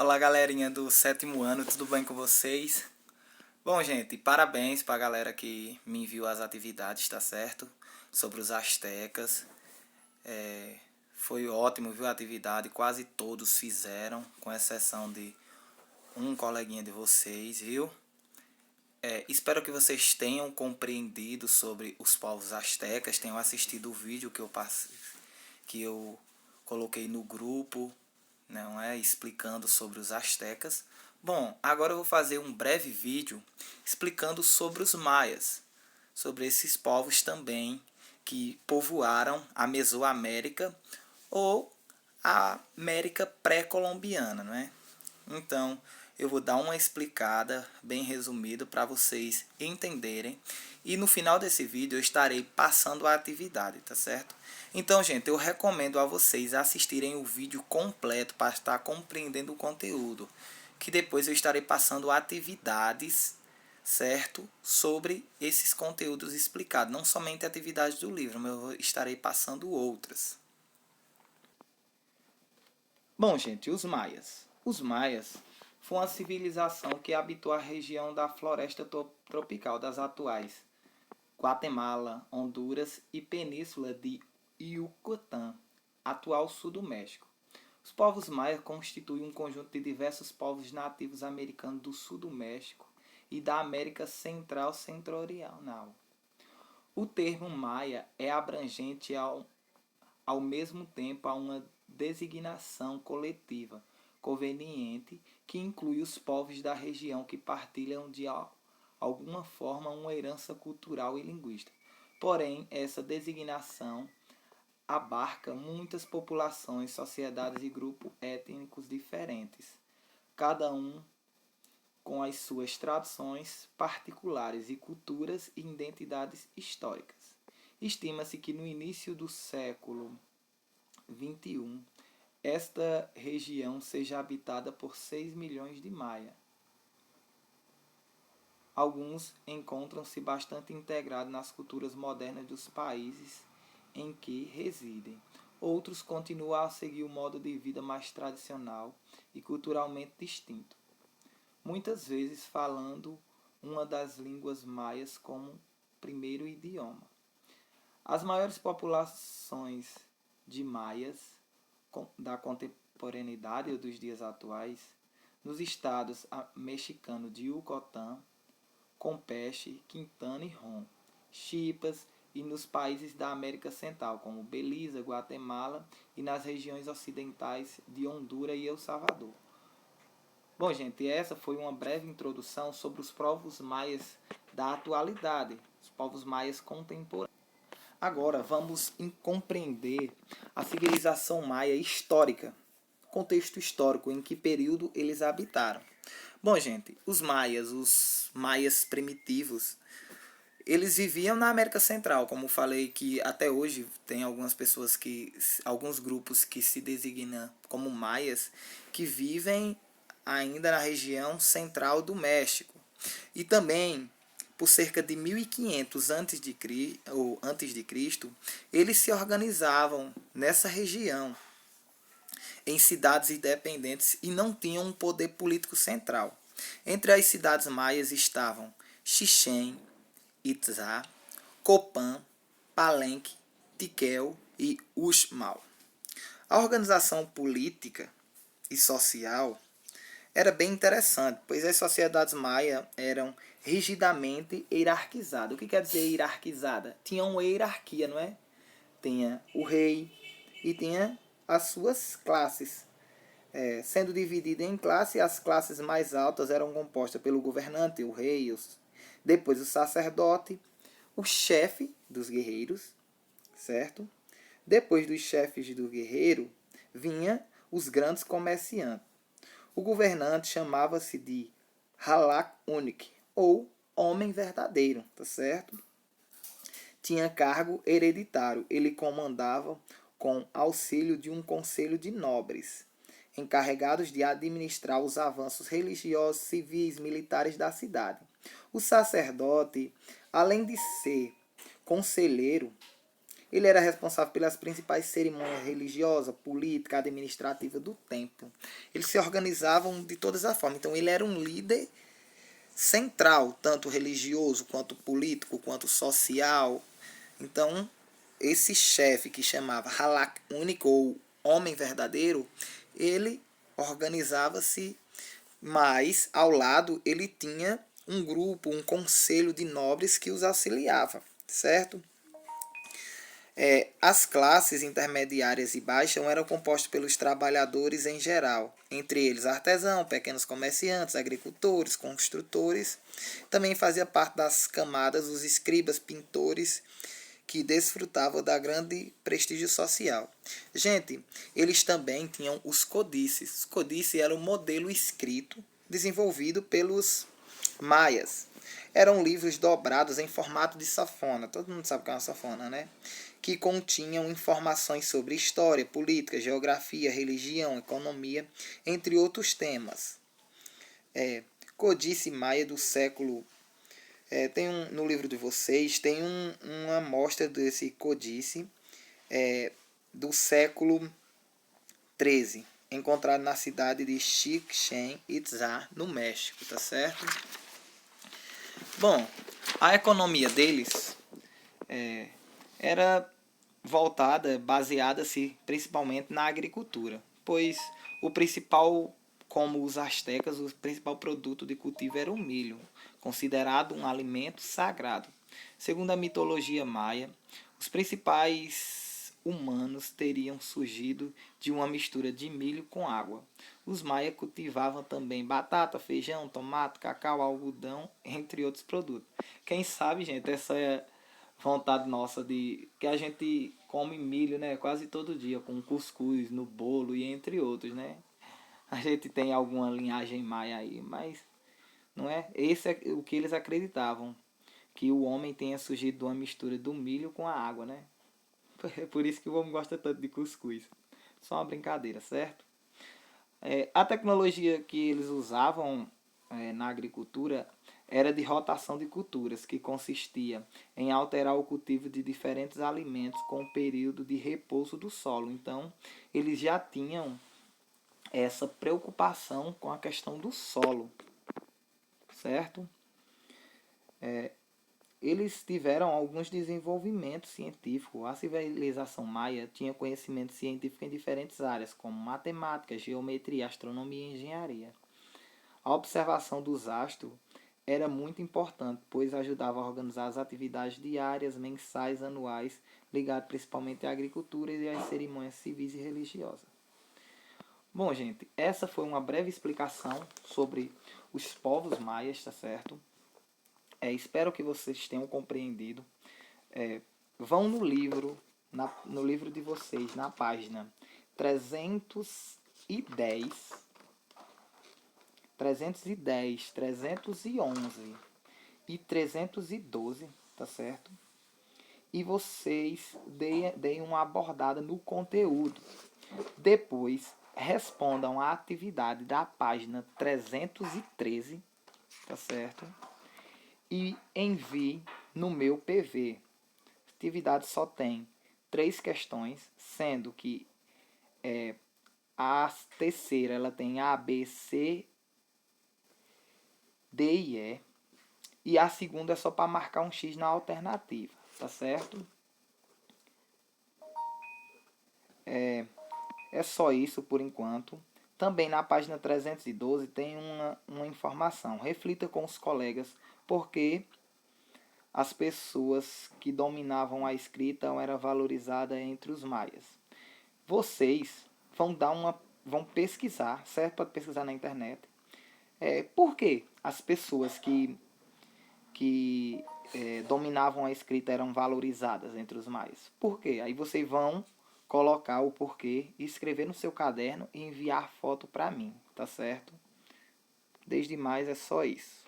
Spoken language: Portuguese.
Olá, galerinha do sétimo ano, tudo bem com vocês? Bom, gente, parabéns para a galera que me enviou as atividades, tá certo? Sobre os astecas. Foi ótimo, viu, a atividade, quase todos fizeram, com exceção de um coleguinha de vocês, viu? Espero que vocês tenham compreendido sobre os povos astecas, tenham assistido o vídeo que eu coloquei no grupo, não é, explicando sobre os astecas. Bom, agora eu vou fazer um breve vídeo explicando sobre os maias, sobre esses povos também que povoaram a Mesoamérica ou a América pré-colombiana, não é? Então, eu vou dar uma explicada bem resumida para vocês entenderem. E no final desse vídeo eu estarei passando a atividade, tá certo? Então, gente, eu recomendo a vocês assistirem o vídeo completo para estar compreendendo o conteúdo. Que depois eu estarei passando atividades, certo? Sobre esses conteúdos explicados. Não somente atividades do livro, mas eu estarei passando outras. Bom, gente, os maias. Os maias foi uma civilização que habitou a região da floresta tropical das atuais Guatemala, Honduras e península de Yucatán, atual sul do México. Os povos maias constituem um conjunto de diversos povos nativos americanos do sul do México e da América Central Centro-Oriental. O termo maia é abrangente ao mesmo tempo a uma designação coletiva conveniente que inclui os povos da região que partilham de alguma forma uma herança cultural e linguística. Porém, essa designação abarca muitas populações, sociedades e grupos étnicos diferentes, cada um com as suas tradições particulares e culturas e identidades históricas. Estima-se que no início do século XXI, esta região seja habitada por 6 milhões de maia. Alguns encontram-se bastante integrados nas culturas modernas dos países em que residem. Outros continuam a seguir o modo de vida mais tradicional e culturalmente distinto, muitas vezes falando uma das línguas maias como primeiro idioma. As maiores populações de maias da contemporaneidade ou dos dias atuais, nos estados mexicanos de Yucatán, Campeche, Quintana e Rom, Chiapas e nos países da América Central, como Belize, Guatemala e nas regiões ocidentais de Honduras e El Salvador. Bom, gente, essa foi uma breve introdução sobre os povos maias da atualidade, os povos maias contemporâneos. Agora vamos compreender a civilização maia histórica, contexto histórico, em que período eles habitaram. Bom, gente, os maias primitivos, eles viviam na América Central, como falei que até hoje tem alguns grupos que se designam como maias, que vivem ainda na região central do México. E também, por cerca de 1500 antes de Cristo, eles se organizavam nessa região em cidades independentes e não tinham um poder político central. Entre as cidades maias estavam Chichén Itzá, Copán, Palenque, Tikal e Uxmal. A organização política e social era bem interessante, pois as sociedades maias eram rigidamente hierarquizadas. O que quer dizer hierarquizada? Tinha uma hierarquia, não é? Tinha o rei e tinha as suas classes. Sendo dividida em classes, as classes mais altas eram compostas pelo governante, o rei, depois o sacerdote, o chefe dos guerreiros, certo? Depois dos chefes do guerreiro, vinha os grandes comerciantes. O governante chamava-se de Halak Unik, ou homem verdadeiro, tá certo? Tinha cargo hereditário. Ele comandava com auxílio de um conselho de nobres, encarregados de administrar os avanços religiosos, civis, militares da cidade. O sacerdote, além de ser conselheiro, Ele era responsável pelas principais cerimônias religiosas, políticas, administrativas do tempo. Eles se organizavam de todas as formas. Então ele era um líder central, tanto religioso, quanto político, quanto social. Então, esse chefe que chamava Halak único ou homem verdadeiro, ele organizava-se, mas ao lado ele tinha um grupo, um conselho de nobres que os auxiliava, certo? As classes intermediárias e baixas eram compostas pelos trabalhadores em geral, entre eles artesãos, pequenos comerciantes, agricultores, construtores. Também fazia parte das camadas os escribas, pintores, que desfrutavam da grande prestígio social. Gente, eles também tinham os codices. Os codices eram um modelo escrito desenvolvido pelos maias. Eram livros dobrados em formato de sanfona. Todo mundo sabe o que é uma sanfona, né? Que continham informações sobre história, política, geografia, religião, economia, entre outros temas. Codice maia do século no livro de vocês tem uma amostra desse codice do século XIII, encontrado na cidade de Chichen Itzá, no México, tá certo? Bom, a economia deles era voltada, baseada-se principalmente na agricultura, pois o principal, como os astecas, o principal produto de cultivo era o milho, considerado um alimento sagrado. Segundo a mitologia maia, os principais humanos teriam surgido de uma mistura de milho com água. Os maias cultivavam também batata, feijão, tomate, cacau, algodão, entre outros produtos. Quem sabe, gente, essa é vontade nossa de que a gente come milho, né, quase todo dia com cuscuz no bolo e entre outros, né? A gente tem alguma linhagem maia aí, mas não é? Esse é o que eles acreditavam, que o homem tenha surgido de uma mistura do milho com a água, né? É por isso que o homem gosta tanto de cuscuz. Só uma brincadeira, certo? A tecnologia que eles usavam na agricultura era de rotação de culturas, que consistia em alterar o cultivo de diferentes alimentos com o período de repouso do solo. Então, eles já tinham essa preocupação com a questão do solo, certo? Eles tiveram alguns desenvolvimentos científicos. A civilização maia tinha conhecimento científico em diferentes áreas, como matemática, geometria, astronomia e engenharia. A observação dos astros era muito importante, pois ajudava a organizar as atividades diárias, mensais, anuais, ligadas principalmente à agricultura e às cerimônias civis e religiosas. Bom, gente, essa foi uma breve explicação sobre os povos maias, tá certo? Espero que vocês tenham compreendido. Vão no livro, no livro de vocês, na página 310, 311 e 312, tá certo? E vocês deem uma abordada no conteúdo. Depois, respondam à atividade da página 313, tá certo? E envie no meu PV. A atividade só tem 3 questões, sendo que a terceira ela tem A, B, C, D e E. E a segunda é só para marcar um X na alternativa, tá certo? É só isso por enquanto. Também na página 312 tem uma informação. Reflita com os colegas porque as pessoas que dominavam a escrita eram valorizadas entre os maias. Vocês vão pesquisar, certo? Pode pesquisar na internet. Por que as pessoas que dominavam a escrita eram valorizadas entre os maias? Por quê? Aí vocês vão colocar o porquê, escrever no seu caderno e enviar foto para mim, tá certo? Desde mais é só isso.